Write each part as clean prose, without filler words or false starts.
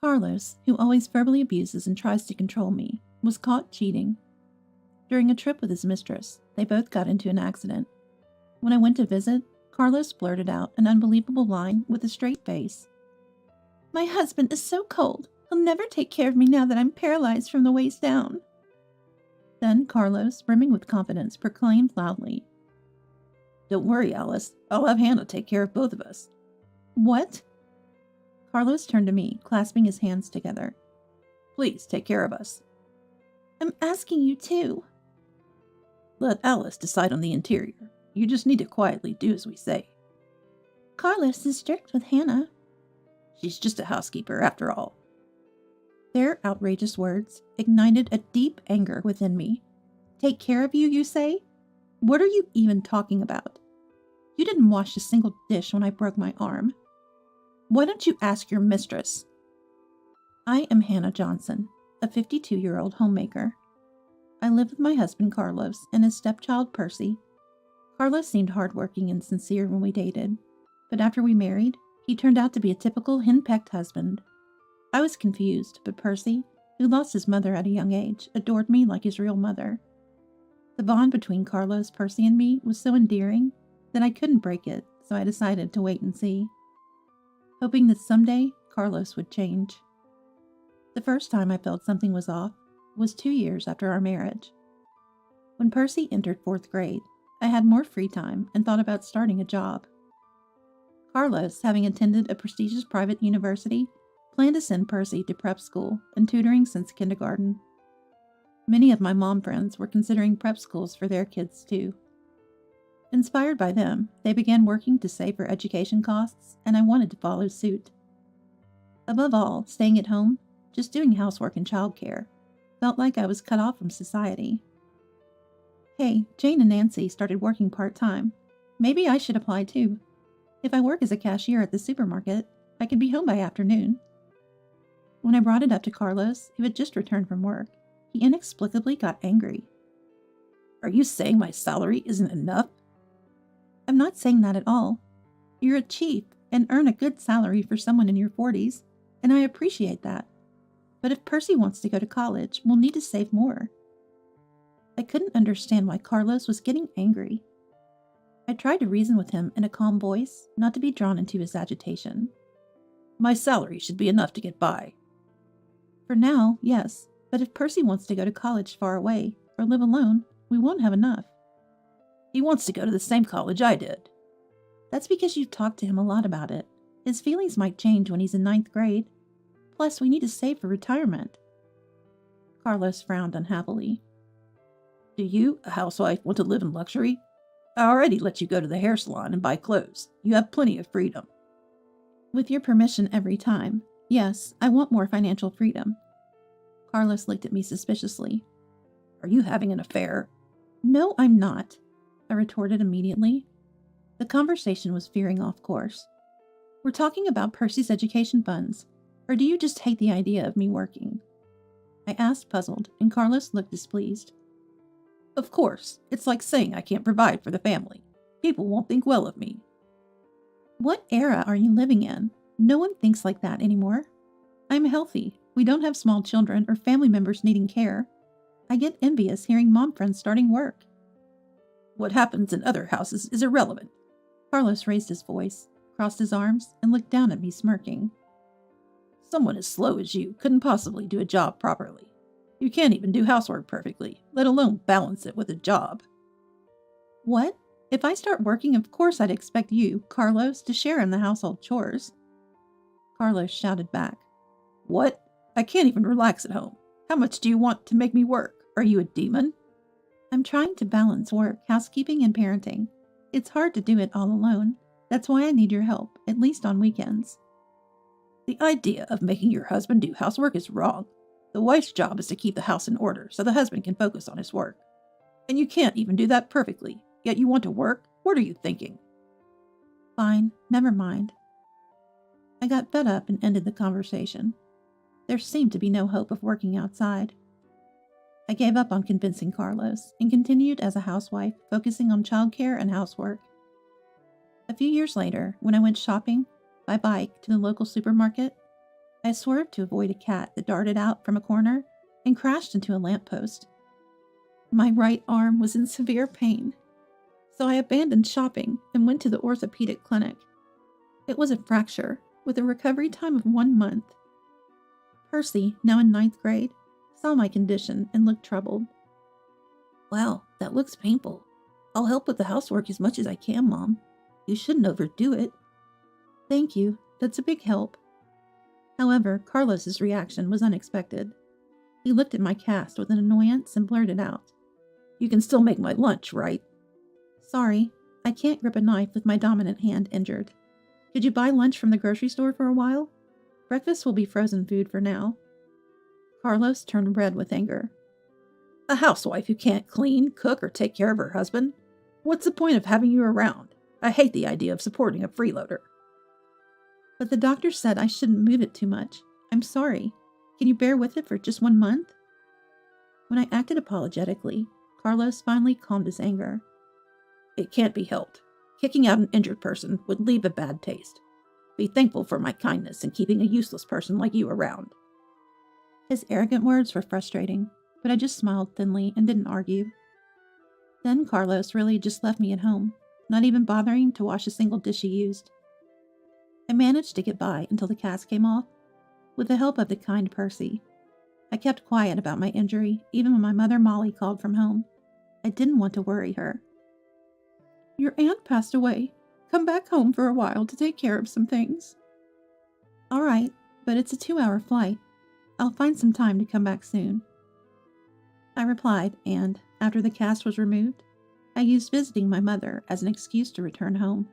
Carlos, who always verbally abuses and tries to control me, was caught cheating. During a trip with his mistress, they both got into an accident. When I went to visit, Carlos blurted out an unbelievable line with a straight face. "My husband is so cold. He'll never take care of me now that I'm paralyzed from the waist down." Then Carlos, brimming with confidence, proclaimed loudly, "Don't worry, Alice. I'll have Hannah take care of both of us." "What?" Carlos turned to me, clasping his hands together. "Please take care of us." "I'm asking you to." "Let Alice decide on the interior. You just need to quietly do as we say." "Carlos is strict with Hannah." "She's just a housekeeper, after all." Their outrageous words ignited a deep anger within me. "Take care of you, you say? What are you even talking about? You didn't wash a single dish when I broke my arm. Why don't you ask your mistress?" I am Hannah Johnson, a 52-year-old homemaker. I live with my husband Carlos and his stepchild Percy. Carlos seemed hardworking and sincere when we dated, but after we married, he turned out to be a typical henpecked husband. I was confused, but Percy, who lost his mother at a young age, adored me like his real mother. The bond between Carlos, Percy, and me was so endearing that I couldn't break it, so I decided to wait and see, hoping that someday Carlos would change. The first time I felt something was off was 2 years after our marriage. When Percy entered 4th grade, I had more free time and thought about starting a job. Carlos, having attended a prestigious private university, planned to send Percy to prep school and tutoring since kindergarten. Many of my mom friends were considering prep schools for their kids too. Inspired by them, they began working to save for education costs, and I wanted to follow suit. Above all, staying at home, just doing housework and childcare, felt like I was cut off from society. Hey, Jane and Nancy started working part-time. Maybe I should apply too. If I work as a cashier at the supermarket, I could be home by afternoon. When I brought it up to Carlos, who had just returned from work, he inexplicably got angry. "Are you saying my salary isn't enough?" "I'm not saying that at all. You're a chief and earn a good salary for someone in your 40s, and I appreciate that. But if Percy wants to go to college, we'll need to save more." I couldn't understand why Carlos was getting angry. I tried to reason with him in a calm voice, not to be drawn into his agitation. "My salary should be enough to get by." "For now, yes, but if Percy wants to go to college far away, or live alone, we won't have enough." "He wants to go to the same college I did." "That's because you've talked to him a lot about it. His feelings might change when he's in 9th grade. Plus, we need to save for retirement." Carlos frowned unhappily. "Do you, a housewife, want to live in luxury? I already let you go to the hair salon and buy clothes. You have plenty of freedom." "With your permission every time. Yes, I want more financial freedom." Carlos looked at me suspiciously. "Are you having an affair?" "No, I'm not," I retorted immediately. The conversation was veering off course. "We're talking about Percy's education funds, or do you just hate the idea of me working?" I asked, puzzled, and Carlos looked displeased. "Of course, it's like saying I can't provide for the family. People won't think well of me." "What era are you living in? No one thinks like that anymore. I'm healthy. We don't have small children or family members needing care. I get envious hearing mom friends starting work." "What happens in other houses is irrelevant." Carlos raised his voice, crossed his arms, and looked down at me smirking. "Someone as slow as you couldn't possibly do a job properly. You can't even do housework perfectly, let alone balance it with a job." "What? If I start working, of course I'd expect you, Carlos, to share in the household chores." Carlos shouted back. "What? I can't even relax at home. How much do you want to make me work? Are you a demon?" "I'm trying to balance work, housekeeping, and parenting. It's hard to do it all alone. That's why I need your help, at least on weekends." "The idea of making your husband do housework is wrong. The wife's job is to keep the house in order so the husband can focus on his work. And you can't even do that perfectly, yet you want to work? What are you thinking?" "Fine, never mind." I got fed up and ended the conversation. There seemed to be no hope of working outside. I gave up on convincing Carlos and continued as a housewife, focusing on childcare and housework. A few years later, when I went shopping by bike to the local supermarket, I swerved to avoid a cat that darted out from a corner and crashed into a lamppost. My right arm was in severe pain, so I abandoned shopping and went to the orthopedic clinic. It was a fracture, with a recovery time of 1 month. Percy, now in 9th grade, saw my condition and looked troubled. Wow, that looks painful. I'll help with the housework as much as I can, Mom. You shouldn't overdo it. Thank you, that's a big help. However, Carlos's reaction was unexpected. He looked at my cast with an annoyance and blurted out, You can still make my lunch, right? Sorry, I can't grip a knife with my dominant hand injured. Could you buy lunch from the grocery store for a while? Breakfast will be frozen food for now. Carlos turned red with anger. A housewife who can't clean, cook, or take care of her husband? What's the point of having you around? I hate the idea of supporting a freeloader. But the doctor said I shouldn't move it too much. I'm sorry. Can you bear with it for just 1 month? When I acted apologetically, Carlos finally calmed his anger. It can't be helped. Kicking out an injured person would leave a bad taste. Be thankful for my kindness in keeping a useless person like you around. His arrogant words were frustrating, but I just smiled thinly and didn't argue. Then Carlos really just left me at home, not even bothering to wash a single dish he used. I managed to get by until the cast came off, with the help of the kind Percy. I kept quiet about my injury, even when my mother Molly called from home. I didn't want to worry her. Your aunt passed away. Come back home for a while to take care of some things. All right, but it's a 2-hour flight. I'll find some time to come back soon. I replied, and, after the cast was removed, I used visiting my mother as an excuse to return home.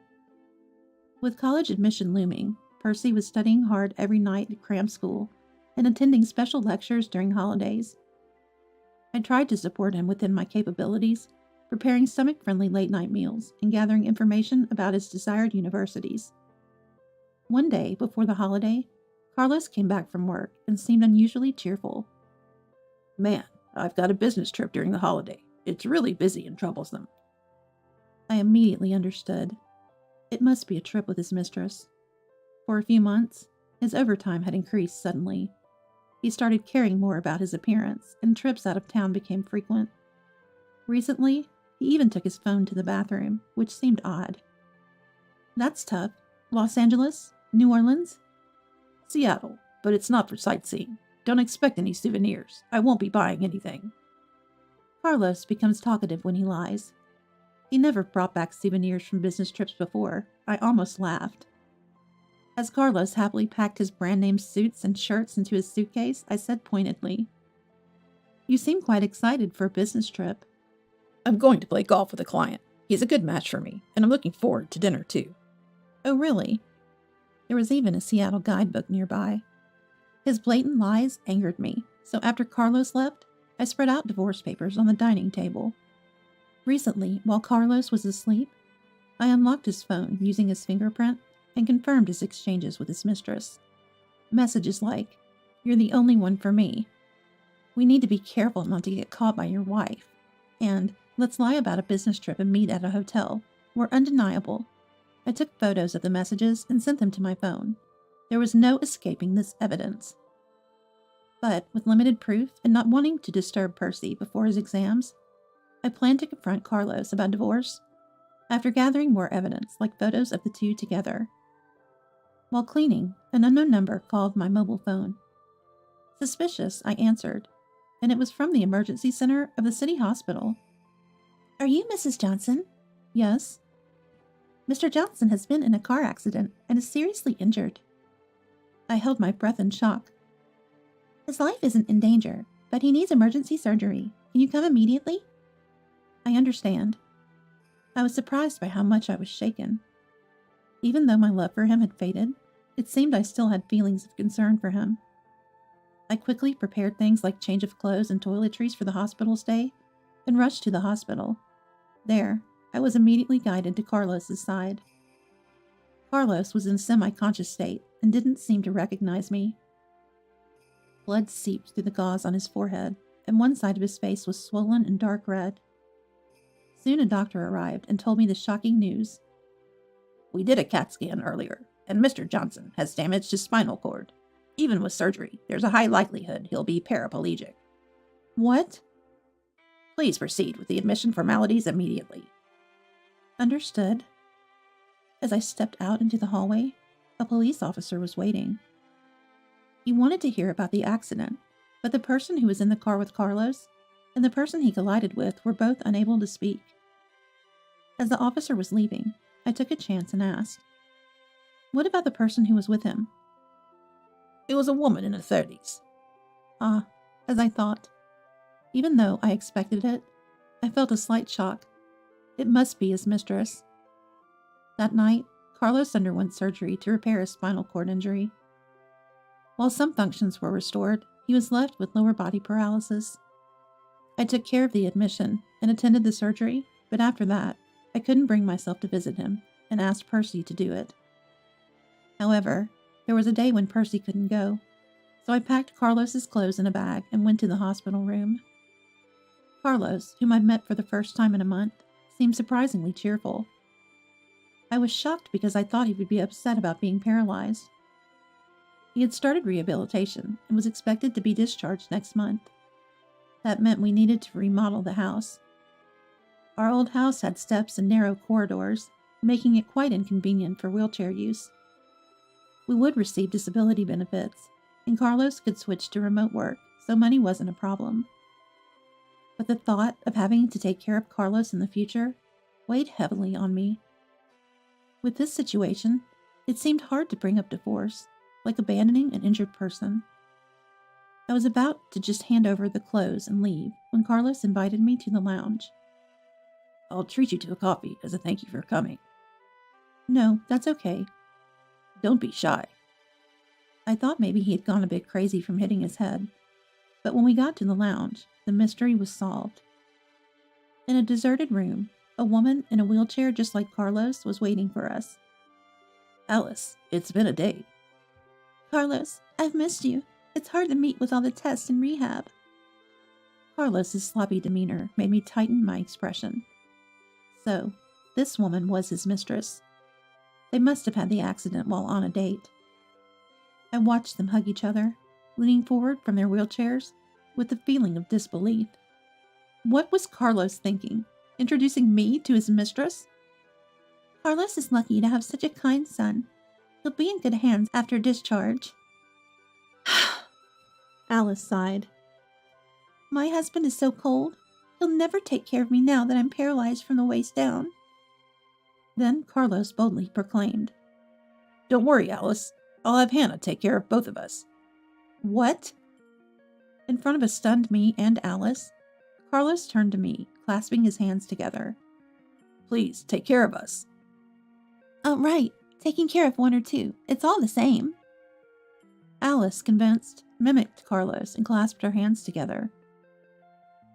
With college admission looming, Percy was studying hard every night at cram school and attending special lectures during holidays. I tried to support him within my capabilities, preparing stomach-friendly late-night meals and gathering information about his desired universities. One day before the holiday, Carlos came back from work and seemed unusually cheerful. Man, I've got a business trip during the holiday. It's really busy and troublesome. I immediately understood. It must be a trip with his mistress. For a few months, his overtime had increased suddenly. He started caring more about his appearance, and trips out of town became frequent. Recently, he even took his phone to the bathroom, which seemed odd. That's tough. Los Angeles? New Orleans? Seattle, but it's not for sightseeing. Don't expect any souvenirs. I won't be buying anything. Carlos becomes talkative when he lies. He never brought back souvenirs from business trips before. I almost laughed. As Carlos happily packed his brand-name suits and shirts into his suitcase, I said pointedly, You seem quite excited for a business trip. I'm going to play golf with a client. He's a good match for me, and I'm looking forward to dinner too. Oh, really? There was even a Seattle guidebook nearby. His blatant lies angered me, so after Carlos left, I spread out divorce papers on the dining table. Recently, while Carlos was asleep, I unlocked his phone using his fingerprint and confirmed his exchanges with his mistress. Messages like, You're the only one for me. We need to be careful not to get caught by your wife. And let's lie about a business trip and meet at a hotel were undeniable. I took photos of the messages and sent them to my phone. There was no escaping this evidence. But with limited proof and not wanting to disturb Percy before his exams, I planned to confront Carlos about divorce after gathering more evidence like photos of the two together. While cleaning, an unknown number called my mobile phone. Suspicious, I answered, and it was from the emergency center of the city hospital. Are you Mrs. Johnson? Yes. Mr. Johnson has been in a car accident and is seriously injured. I held my breath in shock. His life isn't in danger, but he needs emergency surgery. Can you come immediately? I understand. I was surprised by how much I was shaken. Even though my love for him had faded, it seemed I still had feelings of concern for him. I quickly prepared things like change of clothes and toiletries for the hospital stay and rushed to the hospital. There, I was immediately guided to Carlos's side. Carlos was in a semi-conscious state and didn't seem to recognize me. Blood seeped through the gauze on his forehead, and one side of his face was swollen and dark red. Soon a doctor arrived and told me the shocking news. We did a CAT scan earlier, and Mr. Johnson has damaged his spinal cord. Even with surgery, there's a high likelihood he'll be paraplegic. What? Please proceed with the admission formalities immediately. Understood. As I stepped out into the hallway, a police officer was waiting. He wanted to hear about the accident, but the person who was in the car with Carlos and the person he collided with were both unable to speak. As the officer was leaving, I took a chance and asked, "What about the person who was with him?" It was a woman in her 30s. Ah, as I thought. Even though I expected it, I felt a slight shock. It must be his mistress. That night, Carlos underwent surgery to repair his spinal cord injury. While some functions were restored, he was left with lower body paralysis. I took care of the admission and attended the surgery, but after that, I couldn't bring myself to visit him and asked Percy to do it. However, there was a day when Percy couldn't go, so I packed Carlos's clothes in a bag and went to the hospital room. Carlos, whom I'd met for the first time in a month, seemed surprisingly cheerful. I was shocked because I thought he would be upset about being paralyzed. He had started rehabilitation and was expected to be discharged next month. That meant we needed to remodel the house. Our old house had steps and narrow corridors, making it quite inconvenient for wheelchair use. We would receive disability benefits, and Carlos could switch to remote work, so money wasn't a problem. But the thought of having to take care of Carlos in the future weighed heavily on me. With this situation, it seemed hard to bring up divorce, like abandoning an injured person. I was about to just hand over the clothes and leave when Carlos invited me to the lounge. I'll treat you to a coffee as a thank you for coming. No, that's okay. Don't be shy. I thought maybe he had gone a bit crazy from hitting his head. But when we got to the lounge, the mystery was solved. In a deserted room, a woman in a wheelchair just like Carlos was waiting for us. Alice, it's been a day. Carlos, I've missed you. It's hard to meet with all the tests and rehab. Carlos's sloppy demeanor made me tighten my expression. So, this woman was his mistress. They must have had the accident while on a date. I watched them hug each other, leaning forward from their wheelchairs with a feeling of disbelief. What was Carlos thinking? Introducing me to his mistress? Carlos is lucky to have such a kind son. He'll be in good hands after discharge. Alice sighed. My husband is so cold. He'll never take care of me now that I'm paralyzed from the waist down. Then Carlos boldly proclaimed, Don't worry, Alice. I'll have Hannah take care of both of us. What? In front of a stunned me and Alice, Carlos turned to me, clasping his hands together. Please, take care of us. Oh, right. Taking care of one or two. It's all the same. Alice, convinced, mimicked Carlos and clasped her hands together.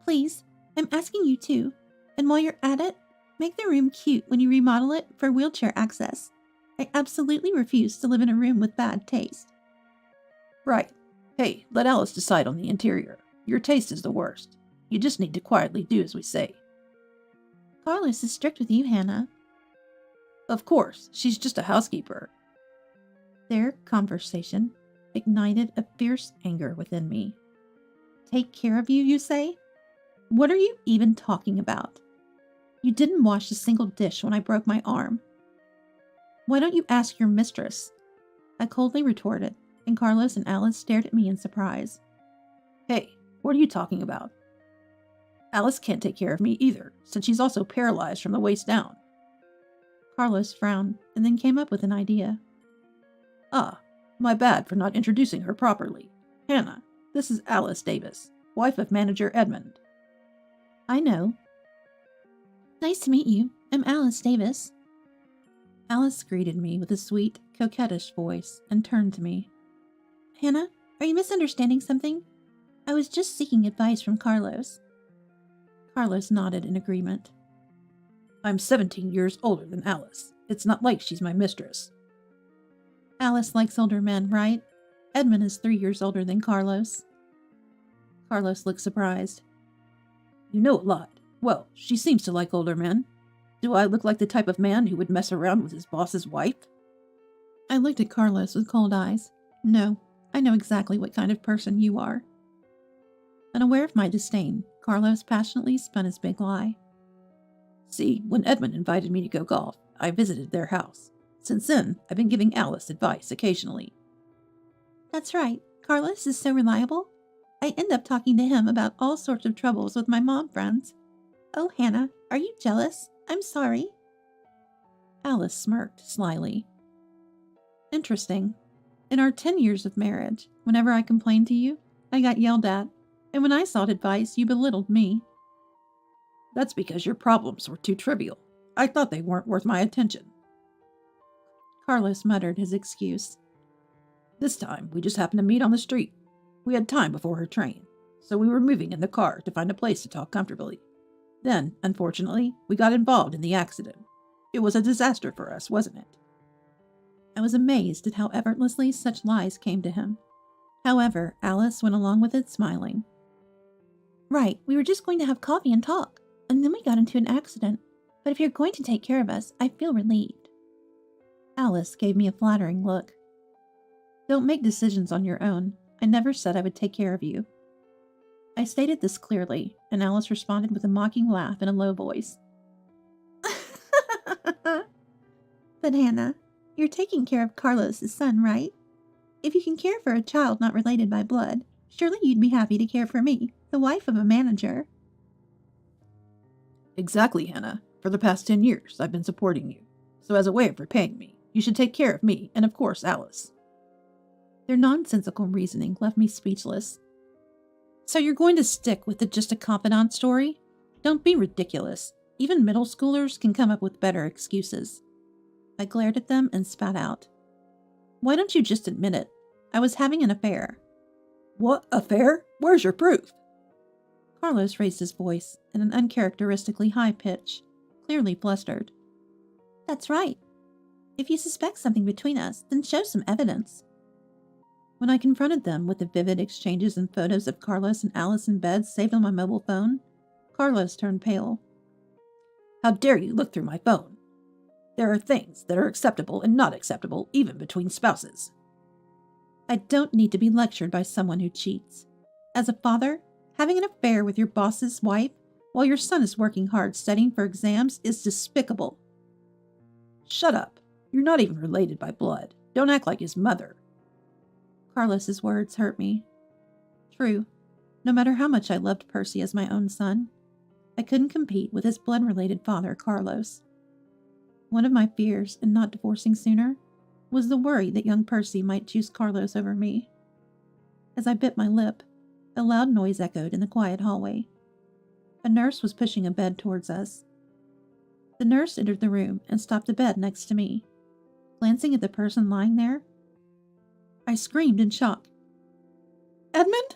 Please, I'm asking you to. And while you're at it, make the room cute when you remodel it for wheelchair access. I absolutely refuse to live in a room with bad taste. Right. Hey, let Alice decide on the interior. Your taste is the worst. You just need to quietly do as we say. Carlos is strict with you, Hannah. Of course, she's just a housekeeper. Their conversation ignited a fierce anger within me. Take care of you, you say? What are you even talking about? You didn't wash a single dish when I broke my arm. Why don't you ask your mistress? I coldly retorted, and Carlos and Alice stared at me in surprise. Hey, what are you talking about? Alice can't take care of me either, since she's also paralyzed from the waist down. Carlos frowned, and then came up with an idea. Ah, my bad for not introducing her properly. Hannah, this is Alice Davis, wife of manager Edmund. I know. Nice to meet you. I'm Alice Davis. Alice greeted me with a sweet, coquettish voice and turned to me. Hannah, are you misunderstanding something? I was just seeking advice from Carlos. Carlos nodded in agreement. I'm 17 years older than Alice. It's not like she's my mistress. Alice likes older men, right? Edmund is 3 years older than Carlos. Carlos looked surprised. You know a lot. Well, she seems to like older men. Do I look like the type of man who would mess around with his boss's wife? I looked at Carlos with cold eyes. No, I know exactly what kind of person you are. Unaware of my disdain, Carlos passionately spun his big lie. See, when Edmund invited me to go golf, I visited their house. Since then, I've been giving Alice advice occasionally. That's right. Carlos is so reliable. I end up talking to him about all sorts of troubles with my mom friends. Oh, Hannah, are you jealous? I'm sorry. Alice smirked slyly. Interesting. In our 10 years of marriage, whenever I complained to you, I got yelled at, and when I sought advice, you belittled me. That's because your problems were too trivial. I thought they weren't worth my attention. Carlos muttered his excuse. This time, we just happened to meet on the street. We had time before her train, so we were moving in the car to find a place to talk comfortably. Then, unfortunately, we got involved in the accident. It was a disaster for us, wasn't it? I was amazed at how effortlessly such lies came to him. However, Alice went along with it, smiling. Right, we were just going to have coffee and talk, and then we got into an accident. But if you're going to take care of us, I feel relieved. Alice gave me a flattering look. Don't make decisions on your own. I never said I would take care of you. I stated this clearly, and Alice responded with a mocking laugh in a low voice. But Hannah, you're taking care of Carlos's son, right? If you can care for a child not related by blood, surely you'd be happy to care for me, the wife of a manager. Exactly, Hannah. For the past 10 years, I've been supporting you. So as a way of repaying me, you should take care of me and, of course, Alice. Their nonsensical reasoning left me speechless. So you're going to stick with the just a confidant story? Don't be ridiculous. Even middle schoolers can come up with better excuses. I glared at them and spat out. Why don't you just admit it? I was having an affair. What affair? Where's your proof? Carlos raised his voice in an uncharacteristically high pitch, clearly flustered. That's right. If you suspect something between us, then show some evidence. When I confronted them with the vivid exchanges and photos of Carlos and Alice in bed saved on my mobile phone, Carlos turned pale. How dare you look through my phone? There are things that are acceptable and not acceptable even between spouses. I don't need to be lectured by someone who cheats. As a father, having an affair with your boss's wife while your son is working hard studying for exams is despicable. Shut up. You're not even related by blood. Don't act like his mother. Carlos's words hurt me. True, no matter how much I loved Percy as my own son, I couldn't compete with his blood-related father, Carlos. One of my fears in not divorcing sooner was the worry that young Percy might choose Carlos over me. As I bit my lip, a loud noise echoed in the quiet hallway. A nurse was pushing a bed towards us. The nurse entered the room and stopped the bed next to me. Glancing at the person lying there, I screamed in shock. Edmund?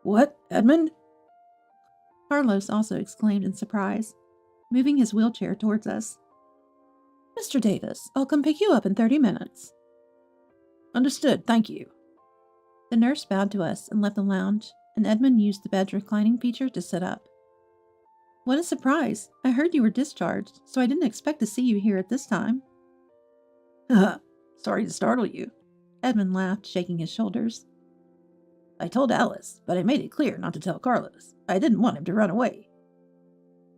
What, Edmund? Carlos also exclaimed in surprise, moving his wheelchair towards us. Mr. Davis, I'll come pick you up in 30 minutes. Understood, thank you. The nurse bowed to us and left the lounge, and Edmund used the bed's reclining feature to sit up. What a surprise! I heard you were discharged, so I didn't expect to see you here at this time. Sorry to startle you. Edmund laughed, shaking his shoulders. I told Alice, but I made it clear not to tell Carlos. I didn't want him to run away.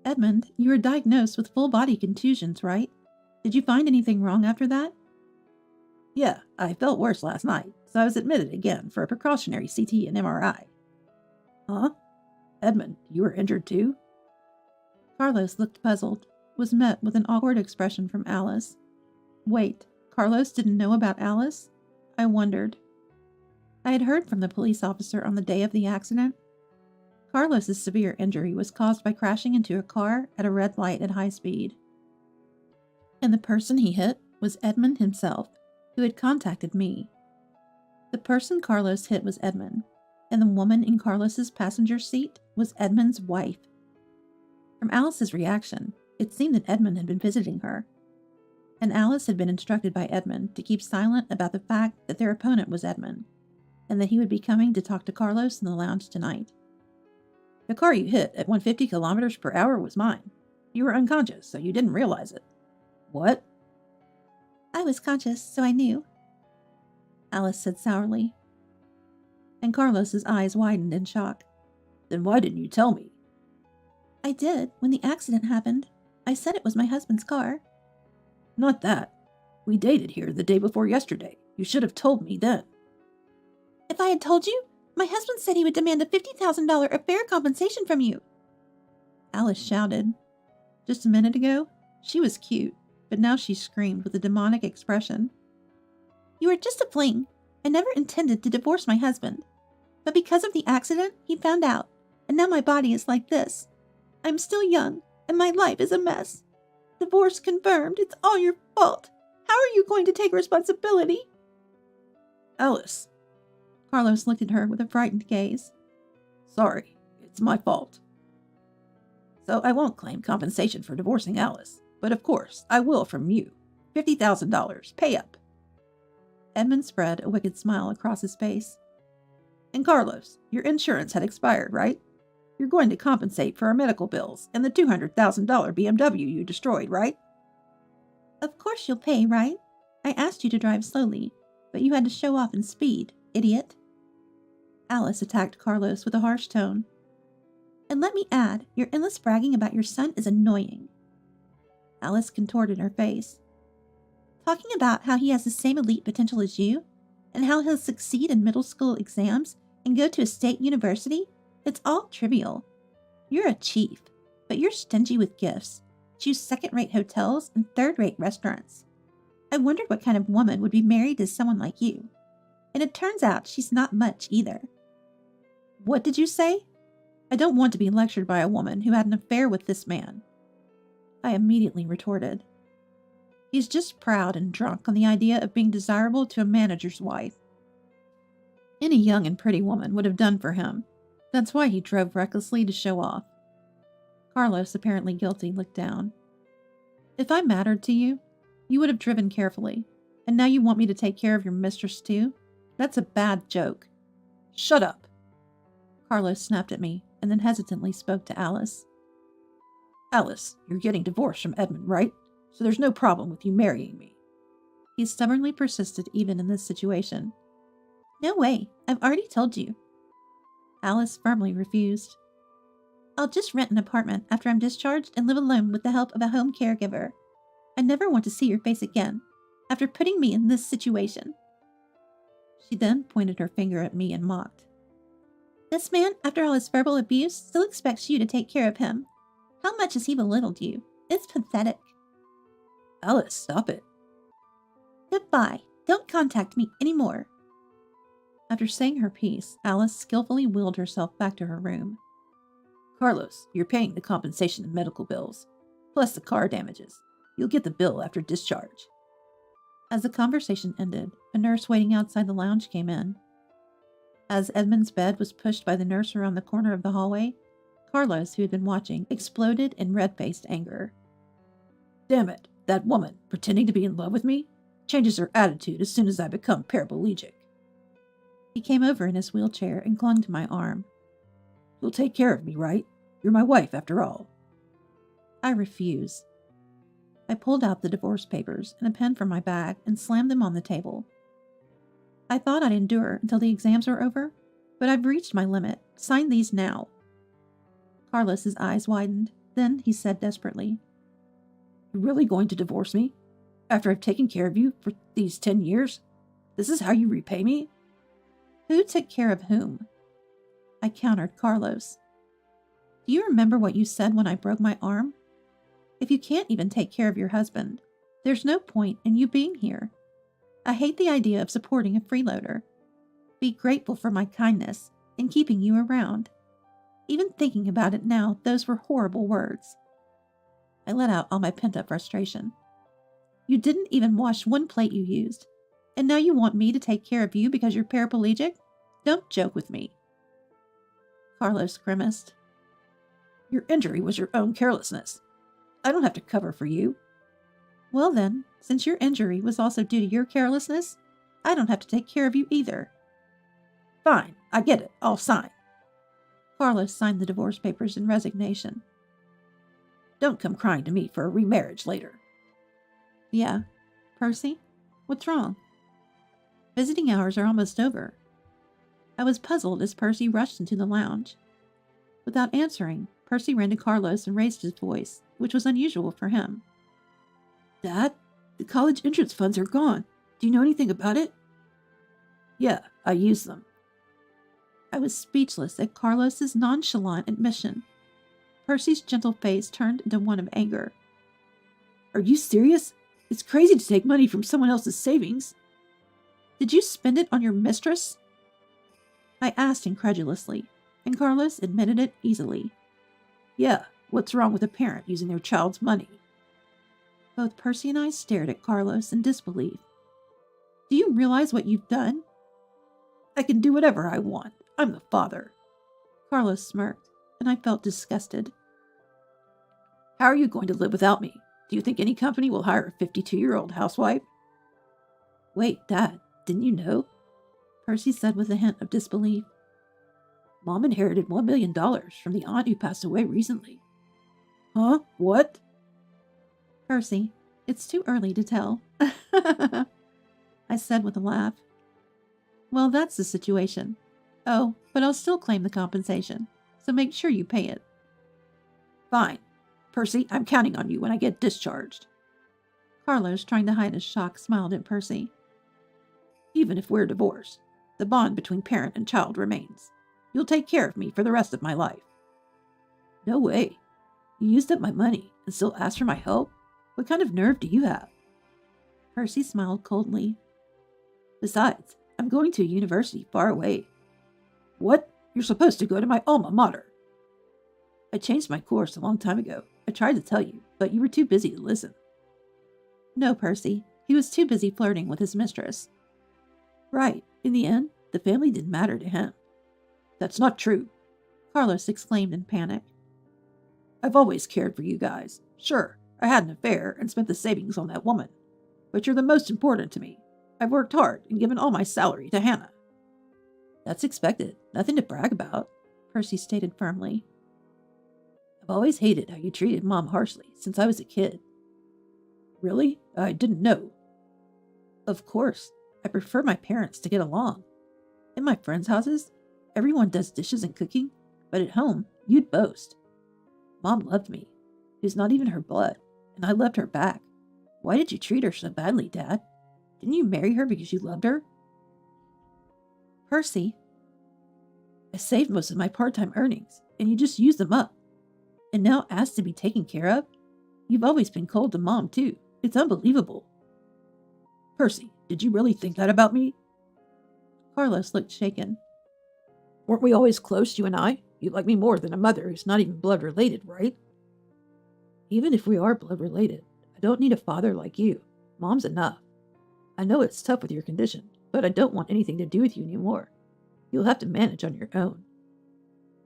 Edmund, you were diagnosed with full-body contusions, right? Did you find anything wrong after that? Yeah, I felt worse last night, so I was admitted again for a precautionary CT and MRI. Huh? Edmund, you were injured too? Carlos looked puzzled, was met with an awkward expression from Alice. Wait, Carlos didn't know about Alice? I wondered. I had heard from the police officer on the day of the accident. Carlos's severe injury was caused by crashing into a car at a red light at high speed. And the person he hit was Edmund himself, who had contacted me. The person Carlos hit was Edmund, and the woman in Carlos's passenger seat was Edmund's wife. From Alice's reaction, it seemed that Edmund had been visiting her, and Alice had been instructed by Edmund to keep silent about the fact that their opponent was Edmund, and that he would be coming to talk to Carlos in the lounge tonight. The car you hit at 150 kilometers per hour was mine. You were unconscious, so you didn't realize it. What? I was conscious, so I knew. Alice said sourly, and Carlos's eyes widened in shock. Then why didn't you tell me? I did when the accident happened. I said it was my husband's car. Not that. We dated here the day before yesterday. You should have told me then. If I had told you, my husband said he would demand a $50,000 affair compensation from you. Alice shouted. Just a minute ago, she was cute, but now she screamed with a demonic expression. You were just a fling. I never intended to divorce my husband. But because of the accident, he found out, and now my body is like this. I'm still young, and my life is a mess. Divorce confirmed. It's all your fault. How are you going to take responsibility? Alice. Carlos looked at her with a frightened gaze. Sorry, it's my fault. So I won't claim compensation for divorcing Alice, but of course I will from you. $50,000. Pay up. Edmund spread a wicked smile across his face. And Carlos, your insurance had expired, right? You're going to compensate for our medical bills and the $200,000 BMW you destroyed, right? Of course you'll pay, right? I asked you to drive slowly, but you had to show off in speed, idiot. Alice attacked Carlos with a harsh tone. And let me add, your endless bragging about your son is annoying. Alice contorted her face. Talking about how he has the same elite potential as you, and how he'll succeed in middle school exams and go to a state university, it's all trivial. You're a chief, but you're stingy with gifts, choose second-rate hotels and third-rate restaurants. I wondered what kind of woman would be married to someone like you. And it turns out she's not much either. What did you say? I don't want to be lectured by a woman who had an affair with this man. I immediately retorted. He's just proud and drunk on the idea of being desirable to a manager's wife. Any young and pretty woman would have done for him. That's why he drove recklessly to show off. Carlos, apparently guilty, looked down. If I mattered to you, you would have driven carefully. And now you want me to take care of your mistress too? That's a bad joke. Shut up. Carlos snapped at me and then hesitantly spoke to Alice. Alice, you're getting divorced from Edmund, right? So there's no problem with you marrying me. He stubbornly persisted even in this situation. No way. I've already told you. Alice firmly refused. I'll just rent an apartment after I'm discharged and live alone with the help of a home caregiver. I never want to see your face again, after putting me in this situation. She then pointed her finger at me and mocked. This man, after all his verbal abuse, still expects you to take care of him. How much has he belittled you? It's pathetic. Alice, stop it. Goodbye. Don't contact me anymore. After saying her piece, Alice skillfully wheeled herself back to her room. Carlos, you're paying the compensation and medical bills, plus the car damages. You'll get the bill after discharge. As the conversation ended, a nurse waiting outside the lounge came in. As Edmund's bed was pushed by the nurse around the corner of the hallway, Carlos, who had been watching, exploded in red-faced anger. Damn it, that woman, pretending to be in love with me, changes her attitude as soon as I become paraplegic. He came over in his wheelchair and clung to my arm. You'll take care of me, right? You're my wife, after all. I refuse. I pulled out the divorce papers and a pen from my bag and slammed them on the table. I thought I'd endure until the exams were over, but I've reached my limit. Sign these now. Carlos's eyes widened. Then he said desperately, You're really going to divorce me? After I've taken care of you for these 10 years? This is how you repay me? Who took care of whom? I countered Carlos. Do you remember what you said when I broke my arm? If you can't even take care of your husband, there's no point in you being here. I hate the idea of supporting a freeloader. Be grateful for my kindness in keeping you around. Even thinking about it now, those were horrible words. I let out all my pent-up frustration. You didn't even wash one plate you used, and now you want me to take care of you because you're paraplegic? Don't joke with me. Carlos grimaced. Your injury was your own carelessness. I don't have to cover for you. Well then, since your injury was also due to your carelessness, I don't have to take care of you either. Fine, I get it. I'll sign. Carlos signed the divorce papers in resignation. Don't come crying to me for a remarriage later. Yeah. Percy, what's wrong? Visiting hours are almost over. I was puzzled as Percy rushed into the lounge. Without answering, Percy ran to Carlos and raised his voice, which was unusual for him. Dad, the college entrance funds are gone. Do you know anything about it? Yeah, I used them. I was speechless at Carlos's nonchalant admission. Percy's gentle face turned into one of anger. Are you serious? It's crazy to take money from someone else's savings. Did you spend it on your mistress? I asked incredulously, and Carlos admitted it easily. Yeah, what's wrong with a parent using their child's money? Both Percy and I stared at Carlos in disbelief. Do you realize what you've done? I can do whatever I want. I'm the father. Carlos smirked, and I felt disgusted. How are you going to live without me? Do you think any company will hire a 52-year-old housewife? Wait, Dad, didn't you know? Percy said with a hint of disbelief. Mom inherited $1 million from the aunt who passed away recently. Huh? What? Percy, it's too early to tell. I said with a laugh. Well, that's the situation. Oh, but I'll still claim the compensation, so make sure you pay it. Fine. Percy, I'm counting on you when I get discharged. Carlos, trying to hide his shock, smiled at Percy. Even if we're divorced, the bond between parent and child remains. You'll take care of me for the rest of my life. No way. You used up my money and still ask for my help? What kind of nerve do you have? Percy smiled coldly. Besides, I'm going to a university far away. What? You're supposed to go to my alma mater. I changed my course a long time ago. I tried to tell you, but you were too busy to listen. No, Percy. He was too busy flirting with his mistress. Right. In the end, the family didn't matter to him. That's not true, Carlos exclaimed in panic. I've always cared for you guys. Sure, I had an affair and spent the savings on that woman. But you're the most important to me. I've worked hard and given all my salary to Hannah. That's expected. Nothing to brag about, Percy stated firmly. I've always hated how you treated Mom harshly since I was a kid. Really? I didn't know. Of course. I prefer my parents to get along. In my friends' houses, everyone does dishes and cooking, but at home, you'd boast. Mom loved me. It was not even her blood, and I loved her back. Why did you treat her so badly, Dad? Didn't you marry her because you loved her? Percy. I saved most of my part-time earnings, and you just used them up. And now asked to be taken care of? You've always been cold to Mom, too. It's unbelievable. Percy, did you really think that about me? Carlos looked shaken. Weren't we always close, you and I? You like me more than a mother who's not even blood related, right? Even if we are blood related, I don't need a father like you. Mom's enough. I know it's tough with your condition, but I don't want anything to do with you anymore. You'll have to manage on your own.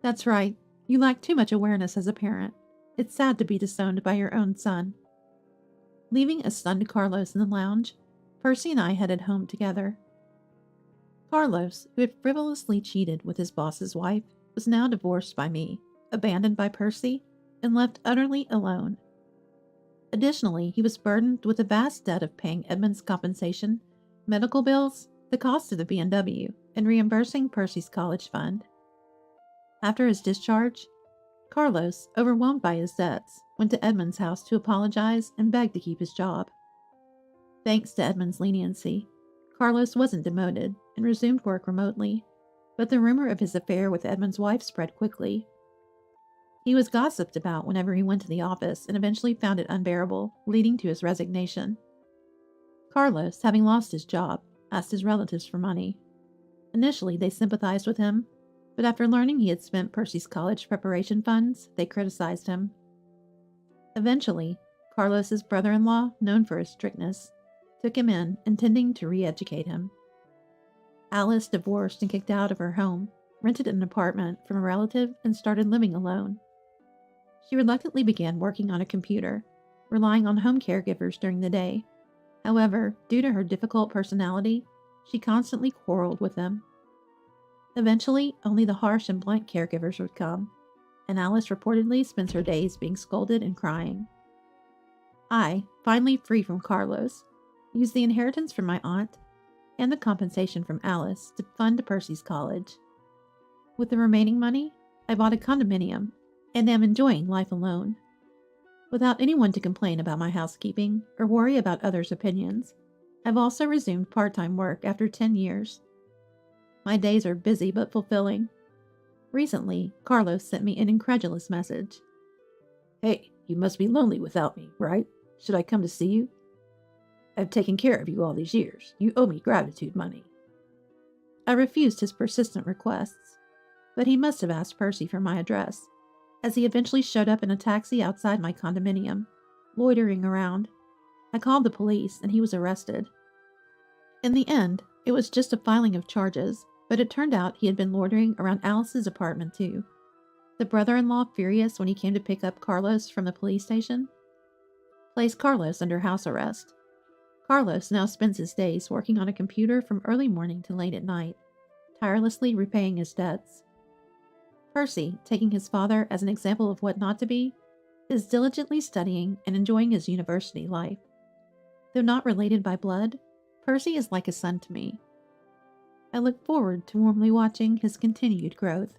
That's right. You lack too much awareness as a parent. It's sad to be disowned by your own son. Leaving a stunned Carlos in the lounge, Percy and I headed home together. Carlos, who had frivolously cheated with his boss's wife, was now divorced by me, abandoned by Percy, and left utterly alone. Additionally, he was burdened with a vast debt of paying Edmund's compensation, medical bills, the cost of the BMW, and reimbursing Percy's college fund. After his discharge, Carlos, overwhelmed by his debts, went to Edmund's house to apologize and beg to keep his job. Thanks to Edmund's leniency, Carlos wasn't demoted and resumed work remotely, but the rumor of his affair with Edmund's wife spread quickly. He was gossiped about whenever he went to the office and eventually found it unbearable, leading to his resignation. Carlos, having lost his job, asked his relatives for money. Initially, they sympathized with him, but after learning he had spent Percy's college preparation funds, they criticized him. Eventually, Carlos's brother-in-law, known for his strictness, took him in, intending to re-educate him. Alice divorced and kicked out of her home, rented an apartment from a relative, and started living alone. She reluctantly began working on a computer, relying on home caregivers during the day. However, due to her difficult personality, she constantly quarreled with them. Eventually, only the harsh and blunt caregivers would come, and Alice reportedly spends her days being scolded and crying. I, finally free from Carlos, used the inheritance from my aunt and the compensation from Alice to fund Percy's college. With the remaining money, I bought a condominium and am enjoying life alone. Without anyone to complain about my housekeeping or worry about others' opinions, I've also resumed part-time work after 10 years. My days are busy but fulfilling. Recently, Carlos sent me an incredulous message. Hey, you must be lonely without me, right? Should I come to see you? I've taken care of you all these years. You owe me gratitude money. I refused his persistent requests, but he must have asked Percy for my address, as he eventually showed up in a taxi outside my condominium, loitering around. I called the police and he was arrested. In the end, it was just a filing of charges, but it turned out he had been loitering around Alice's apartment too. The brother-in-law, furious when he came to pick up Carlos from the police station, placed Carlos under house arrest. Carlos now spends his days working on a computer from early morning to late at night, tirelessly repaying his debts. Percy, taking his father as an example of what not to be, is diligently studying and enjoying his university life. Though not related by blood, Percy is like a son to me. I look forward to warmly watching his continued growth.